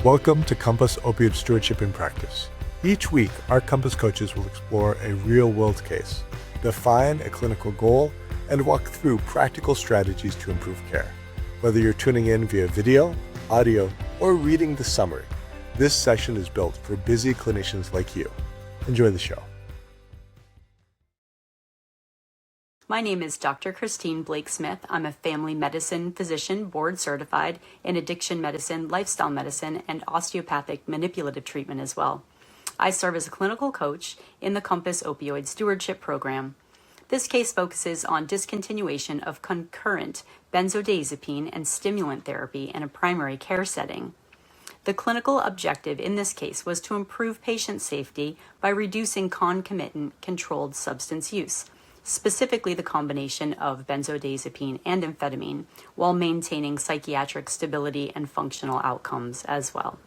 Welcome to Compass Opioid Stewardship in Practice. Each week, our Compass coaches will explore a real-world case, define a clinical goal, and walk through practical strategies to improve care. Whether you're tuning in via video, audio, or reading the summary, this session is built for busy clinicians like you. Enjoy the show. My name is Dr. Christine Blake-Smith. I'm a family medicine physician, board certified in addiction medicine, lifestyle medicine, and osteopathic manipulative treatment as well. I serve as a clinical coach in the Compass Opioid Stewardship Program. This case focuses on discontinuation of concurrent benzodiazepine and stimulant therapy in a primary care setting. The clinical objective in this case was to improve patient safety by reducing concomitant controlled substance use, specifically the combination of benzodiazepine and amphetamine, while maintaining psychiatric stability and functional outcomes as well.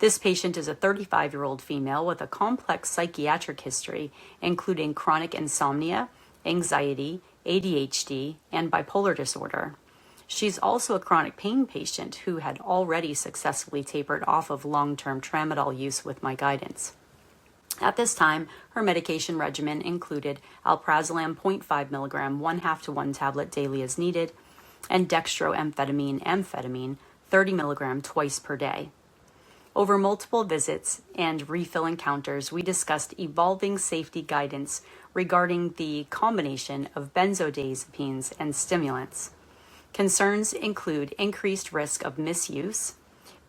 This patient is a 35-year-old female with a complex psychiatric history, including chronic insomnia, anxiety, ADHD, and bipolar disorder. She's also a chronic pain patient who had already successfully tapered off of long-term tramadol use with my guidance. At this time, her medication regimen included alprazolam 0.5 milligram, 1/2 to 1 tablet daily as needed, and dextroamphetamine, amphetamine, 30 milligram twice per day. Over multiple visits and refill encounters, we discussed evolving safety guidance regarding the combination of benzodiazepines and stimulants. Concerns include increased risk of misuse,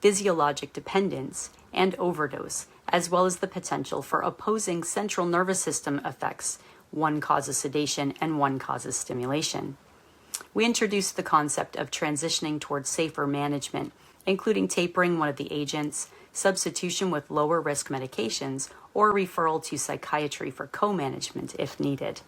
physiologic dependence, and overdose, as well as the potential for opposing central nervous system effects. One causes sedation and one causes stimulation. We introduced the concept of transitioning towards safer management, including tapering one of the agents, substitution with lower risk medications, or referral to psychiatry for co-management if needed.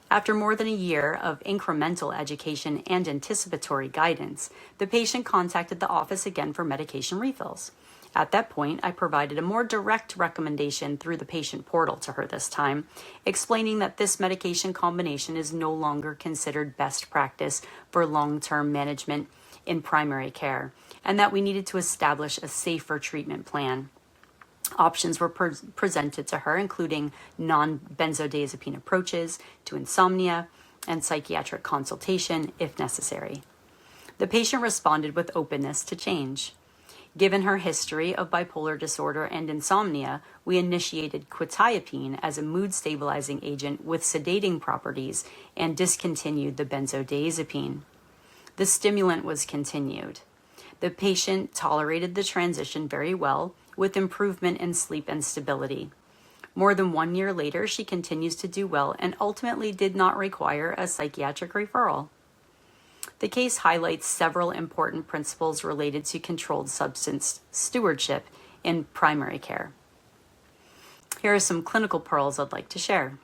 After more than a year of incremental education and anticipatory guidance, the patient contacted the office again for medication refills. At that point, I provided a more direct recommendation through the patient portal to her this time, explaining that this medication combination is no longer considered best practice for long-term management in primary care, and that we needed to establish a safer treatment plan. Options were presented to her, including non-benzodiazepine approaches to insomnia and psychiatric consultation if necessary. The patient responded with openness to change. Given her history of bipolar disorder and insomnia, we initiated quetiapine as a mood-stabilizing agent with sedating properties and discontinued the benzodiazepine. The stimulant was continued. The patient tolerated the transition very well, with improvement in sleep and stability. More than 1 year later, she continues to do well and ultimately did not require a psychiatric referral. The case highlights several important principles related to controlled substance stewardship in primary care. Here are some clinical pearls I'd like to share.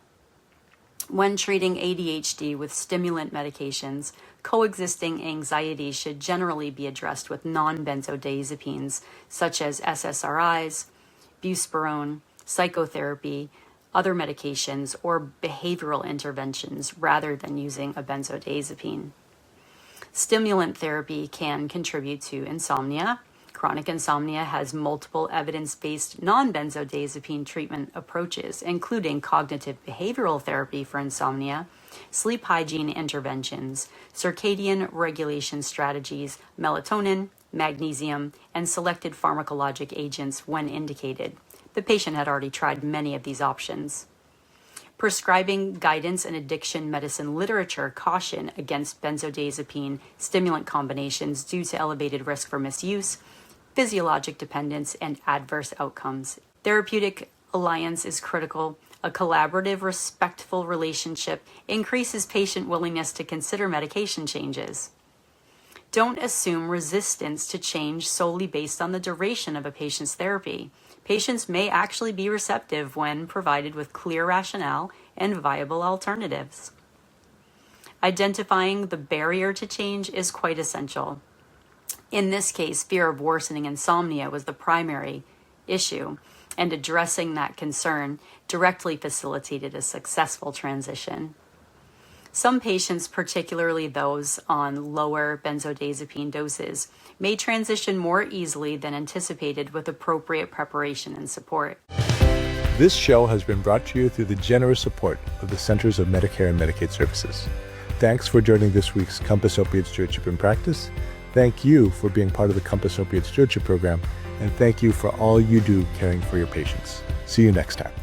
When treating ADHD with stimulant medications, coexisting anxiety should generally be addressed with non-benzodiazepines such as SSRIs, buspirone, psychotherapy, other medications, or behavioral interventions rather than using a benzodiazepine. Stimulant therapy can contribute to insomnia. Chronic insomnia has multiple evidence-based non-benzodiazepine treatment approaches, including cognitive behavioral therapy for insomnia, sleep hygiene interventions, circadian regulation strategies, melatonin, magnesium, and selected pharmacologic agents when indicated. The patient had already tried many of these options. Prescribing guidance and addiction medicine literature caution against benzodiazepine stimulant combinations due to elevated risk for misuse, physiologic dependence, and adverse outcomes. Therapeutic alliance is critical. A collaborative, respectful relationship increases patient willingness to consider medication changes. Don't assume resistance to change solely based on the duration of a patient's therapy. Patients may actually be receptive when provided with clear rationale and viable alternatives. Identifying the barrier to change is quite essential. In this case, fear of worsening insomnia was the primary issue, and addressing that concern directly facilitated a successful transition. Some patients, particularly those on lower benzodiazepine doses, may transition more easily than anticipated with appropriate preparation and support. This show has been brought to you through the generous support of the Centers of Medicare and Medicaid Services. Thanks for joining this week's Compass Opiate Stewardship in Practice. Thank you for being part of the Compass Opiate Stewardship Program, and thank you for all you do caring for your patients. See you next time.